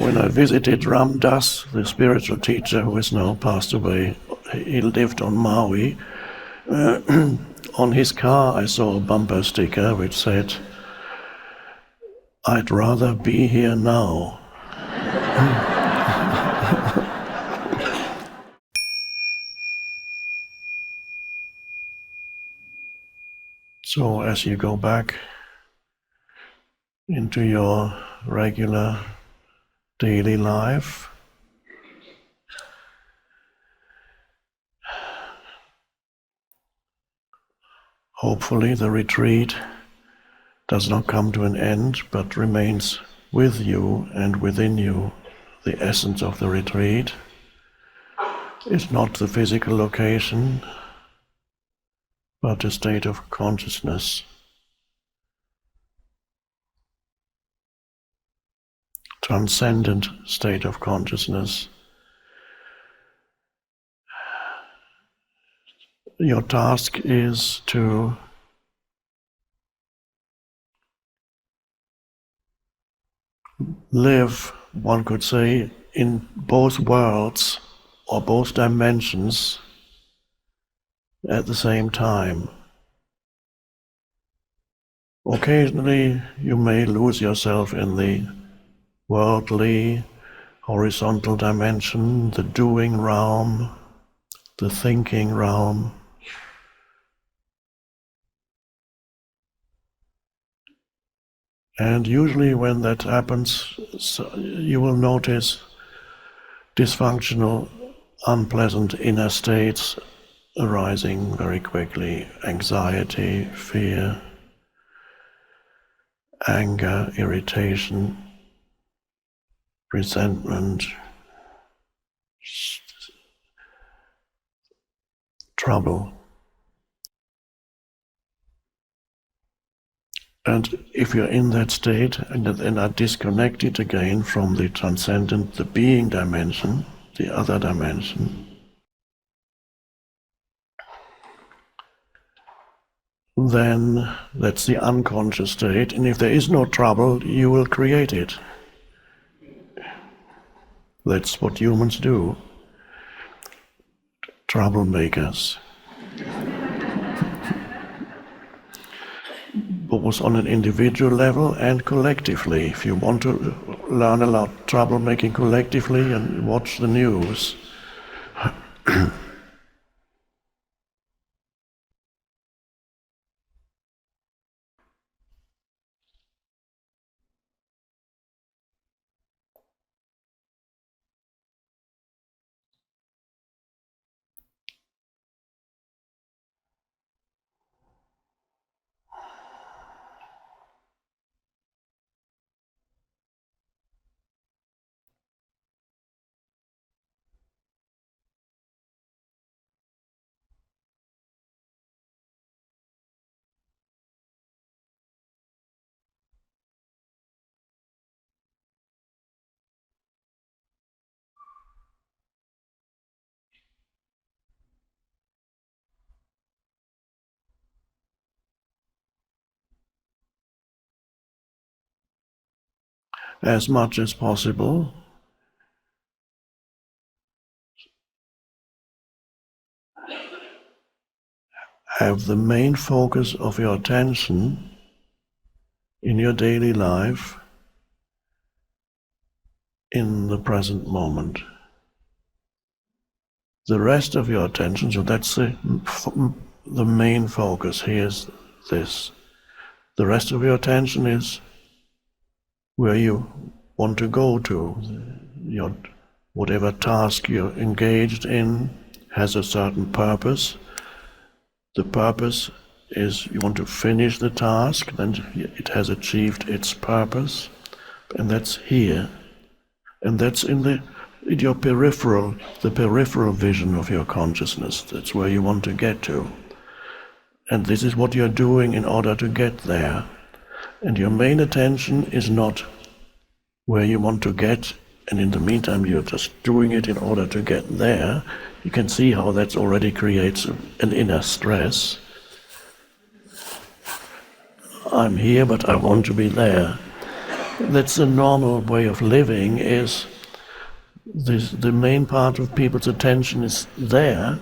When I visited Ram Das, the spiritual teacher who is now passed away, he lived on Maui. On his car I saw a bumper sticker which said, "I'd rather be here now." So as you go back into your regular daily life, hopefully the retreat does not come to an end, but remains with you and within you. The essence of the retreat is not the physical location, but a state of consciousness. Transcendent state of consciousness. Your task is to live, one could say, in both worlds or both dimensions at the same time. Occasionally you may lose yourself in the worldly, horizontal dimension, the doing realm, the thinking realm. And usually when that happens, you will notice dysfunctional, unpleasant inner states arising very quickly: anxiety, fear, anger, irritation, resentment, trouble. And if you're in that state and then are disconnected again from the transcendent, the being dimension, the other dimension, then that's the unconscious state, and if there is no trouble, you will create it. That's what humans do. Troublemakers. Both on an individual level and collectively. If you want to learn about troublemaking collectively, and watch the news. As much as possible, have the main focus of your attention in your daily life in the present moment. The rest of your attention, so that's the main focus. Here's this. The rest of your attention is where you want to go to. Whatever task you're engaged in has a certain purpose. The purpose is you want to finish the task, then it has achieved its purpose, and that's here. And that's in your peripheral, the peripheral vision of your consciousness. That's where you want to get to. And this is what you're doing in order to get there. And your main attention is not where you want to get, and in the meantime you're just doing it in order to get there. You can see how that already creates an inner stress. I'm here, but I want to be there. That's the normal way of living, is the main part of people's attention is there,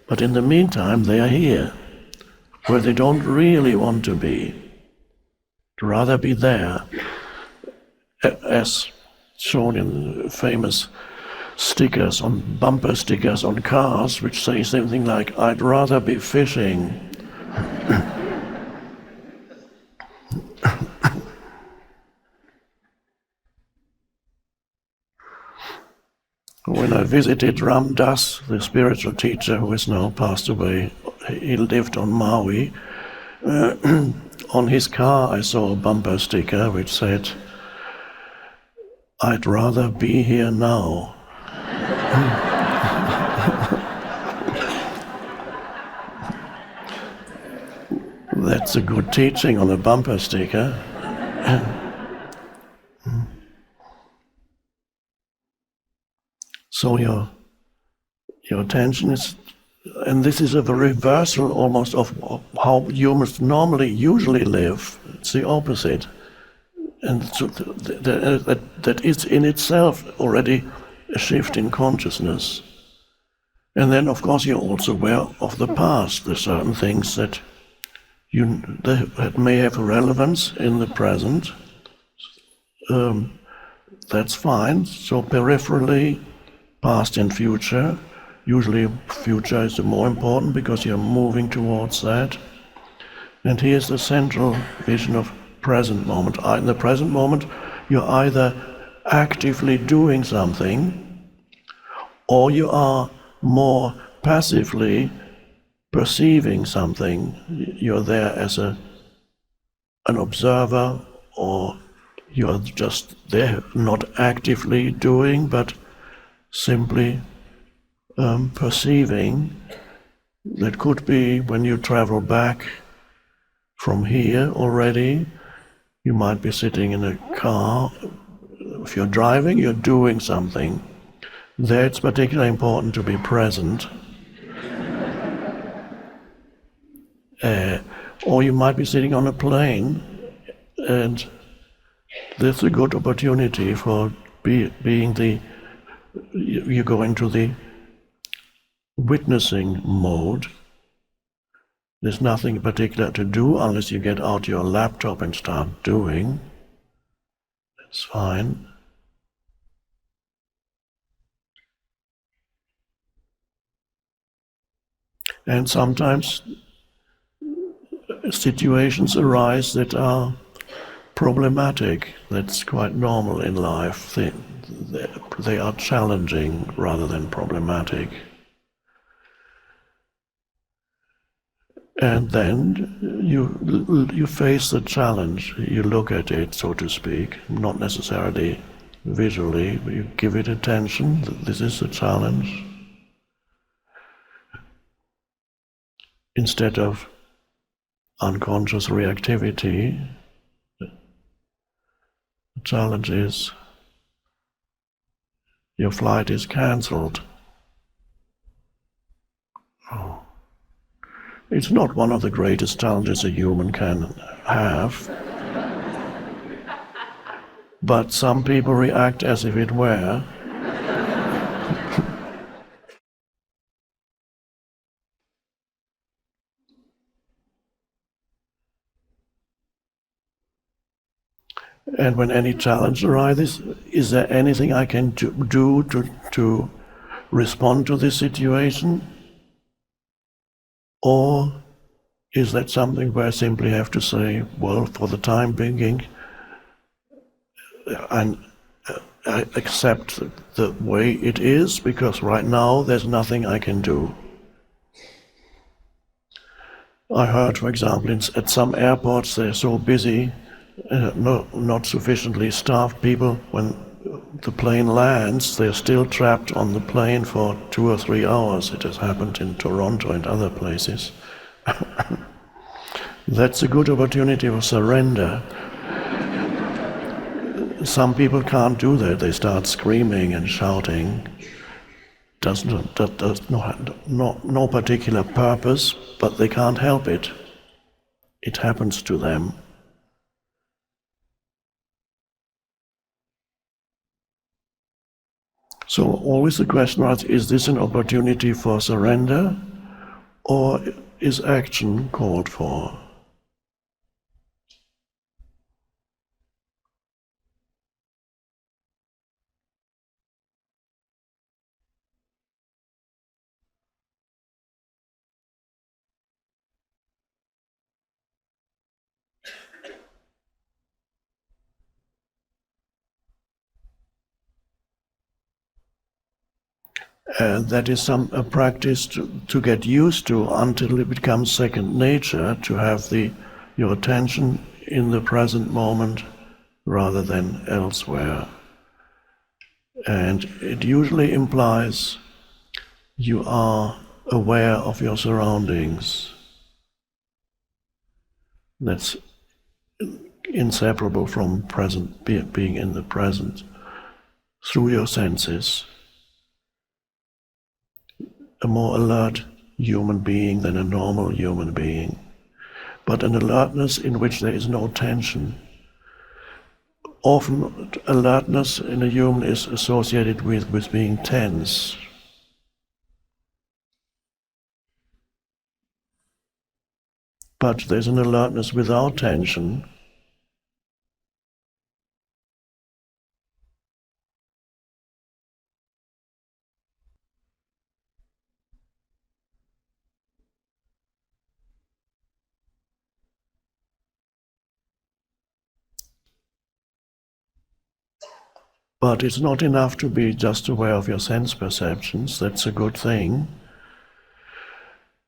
but in the meantime they are here, where they don't really want to be. To rather be there, as shown in famous stickers, on bumper stickers on cars, which say something like, "I'd rather be fishing." When I visited Ram Dass, the spiritual teacher who has now passed away, he lived on Maui. On his car I saw a bumper sticker which said, "I'd rather be here now." That's a good teaching on a bumper sticker. So your attention is, and this is a reversal almost of how humans usually live. It's the opposite. And so that is in itself already a shift in consciousness. And then, of course, you're also aware of the past. There's certain things that may have relevance in the present. That's fine. So peripherally, past and future. Usually future is the more important because you're moving towards that. And here's the central vision of present moment. In the present moment, you're either actively doing something, or you are more passively perceiving something. You're there as an observer, or you're just there, not actively doing, but simply perceiving. That could be when you travel back from here already. You might be sitting in a car. If you're driving, you're doing something. There it's particularly important to be present. Or you might be sitting on a plane, and that's a good opportunity for you go into the witnessing mode. There's nothing particular to do unless you get out your laptop and start doing. That's fine. And sometimes situations arise that are problematic. That's quite normal in life. They are challenging rather than problematic. And then you face the challenge. You look at it, so to speak, not necessarily visually, but you give it attention. This is a challenge. Instead of unconscious reactivity, the challenge is your flight is cancelled. Oh. It's not one of the greatest challenges a human can have, but some people react as if it were. And when any challenge arises, is there anything I can do to respond to this situation? Or is that something where I simply have to say, well, for the time being, I accept the way it is, because right now there's nothing I can do. I heard, for example, at some airports they're so busy, not sufficiently staffed people, when the plane lands, they're still trapped on the plane for 2 or 3 hours. It has happened in Toronto and other places. That's a good opportunity for surrender. Some people can't do that. They start screaming and shouting. That does no particular purpose, but they can't help it. It happens to them. So always the question is this an opportunity for surrender, or is action called for? That is a practice to get used to until it becomes second nature, to have your attention in the present moment rather than elsewhere. And it usually implies you are aware of your surroundings. That's inseparable from being in the present through your senses. A more alert human being than a normal human being, but an alertness in which there is no tension. Often alertness in a human is associated with being tense. But there's an alertness without tension. But it's not enough to be just aware of your sense perceptions. That's a good thing.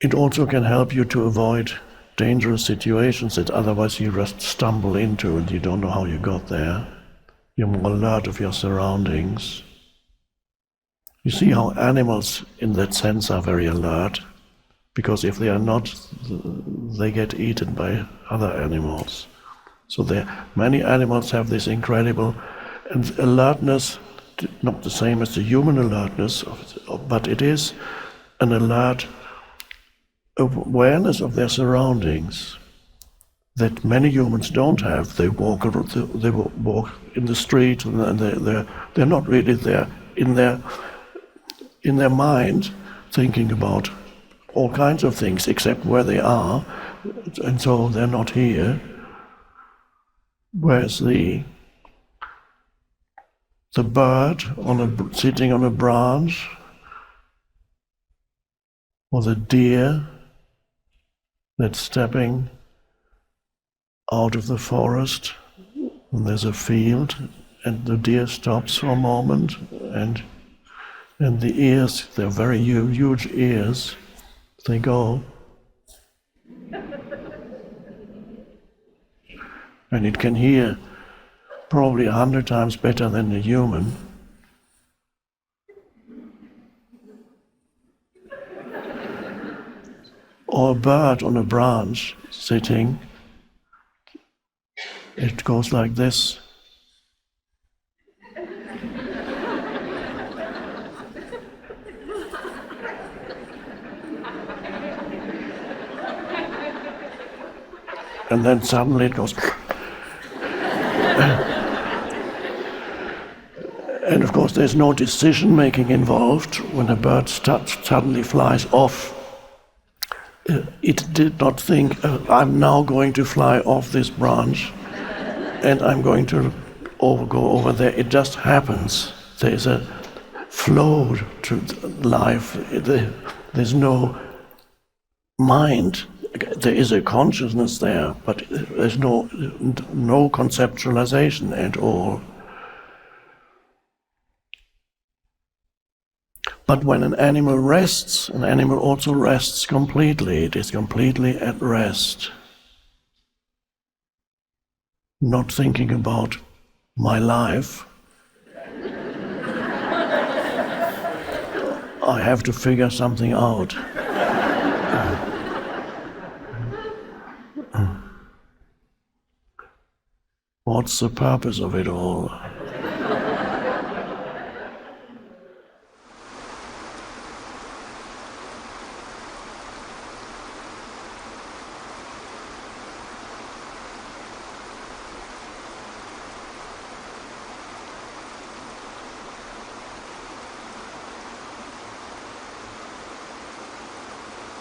It also can help you to avoid dangerous situations that otherwise you just stumble into and you don't know how you got there. You're more alert of your surroundings. You see how animals in that sense are very alert, because if they are not, they get eaten by other animals. So many animals have this incredible alertness, not the same as the human alertness, but it is an alert awareness of their surroundings that many humans don't have. They walk in the street, and they're not really there in their mind thinking about all kinds of things except where they are, and so they're not here. Whereas the bird sitting on a branch, or the deer that's stepping out of the forest, and there's a field, and the deer stops for a moment, and the ears, they're very huge ears, they go. And it can hear probably 100 times better than the human. Or a bird on a branch sitting, it goes like this. And then suddenly it goes. And of course there's no decision making involved. When a bird suddenly flies off, it did not think, I'm now going to fly off this branch and I'm going to go over there. It just happens. There's a flow to life. There's no mind. There is a consciousness there, but there's no conceptualization at all. But when an animal rests, an animal also rests completely. It is completely at rest. Not thinking about my life. I have to figure something out. What's the purpose of it all?